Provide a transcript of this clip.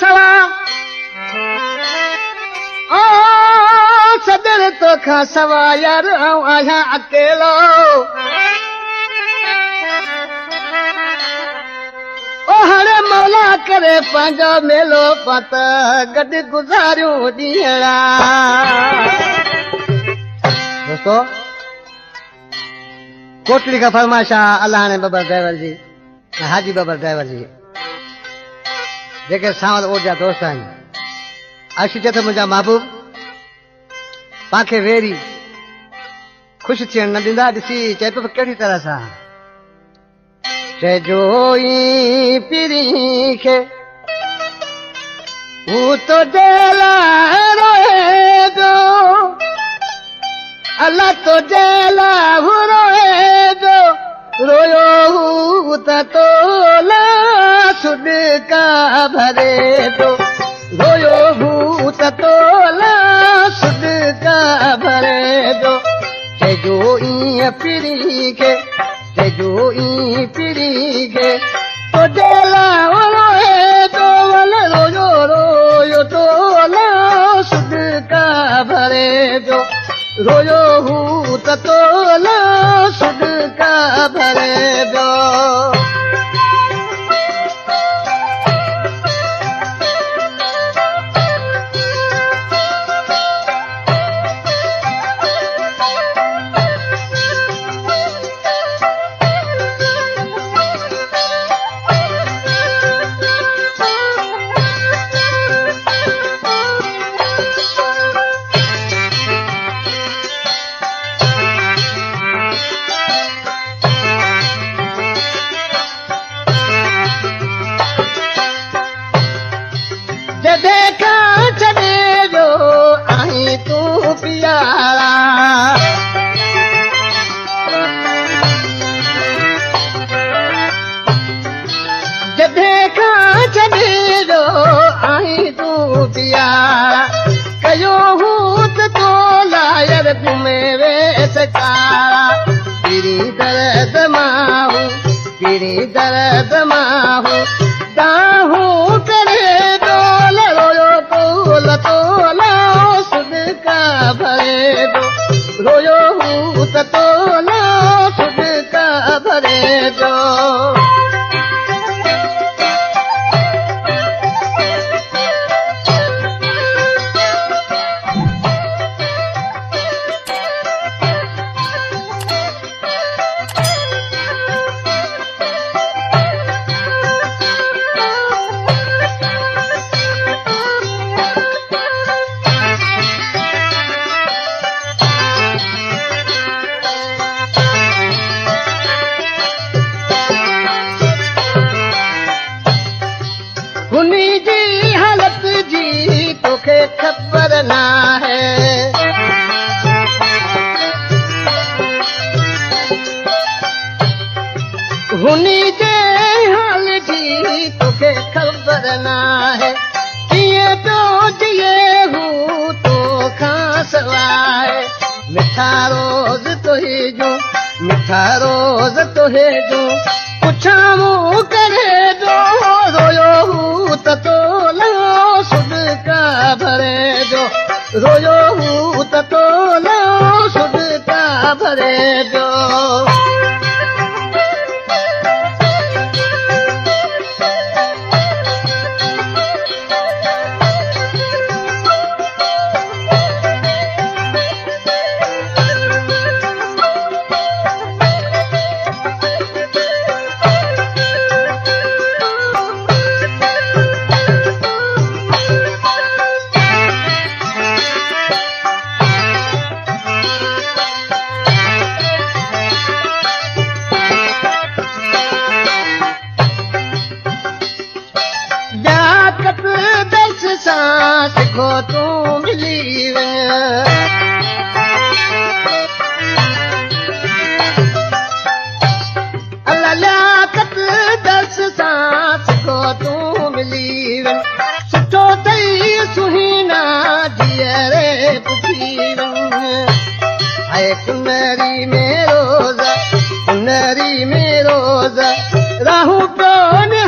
सवा सदर तो खा सवा यार आया अकेलो ओ हरे मौला करे पंहिंजो मेलो पत गॾु गुज़ारियूं ॾींहड़ा दोस्तों कोटली का फरमाइश आहे अलाह ने बबर ड्राइवर जी हाजी बबर ड्राइवर जी जेके सावल ओट जा दोस्त आहिनि अर्शी चए थो मुंहिंजा महबूब पांखे वेरी ख़ुशि थियण न ॾींदा ॾिसी चए पियो कहिड़ी तरह सां चइजो ई पीरी खे हू तो रोए जो अल्लाह तो जेला रोए जो रोयो हू त तोला सुड का भरे जो रोयो हू त तोला सुड का भरे जो चइजो ईअं पीरी खे चइजो ई पीरी खे तो जेला रोए जो रोयो रोयो तोला सुड का भरे जो रोयो हू त तोला सुड का भरे जो देखा चले जो आई तू प्यारा देखा चले जो आई तू प्यारा कयो हूँ तो लायर घूमे वे सकारा पीरी दर्द माहू पीरी दर्द माहू दाहू करे तोला सुड का भरे जो रोयो हू त तोला सुड का भरे जो हुनी जी हालत जी तोखे ख़बर ना है हुनी जे हाल जी तोखे ख़बर ना है कीअं पियो जिए हू तो खां सवाइ मिठा रोज़ तोहे जूं मिठा रोज़ तोहे जूं पुछां मूं करे जो रोयो हू त तोला सुड का भरे जो रोयो हू त तोला सुड का भरे जो सिखो तू मिली अल्लाह लियाकत दर्स सां सिखो तू मिली सुठो अथई सुहिना धीअरे पुछी हाय कुनरी में रोज़ राहूं पियो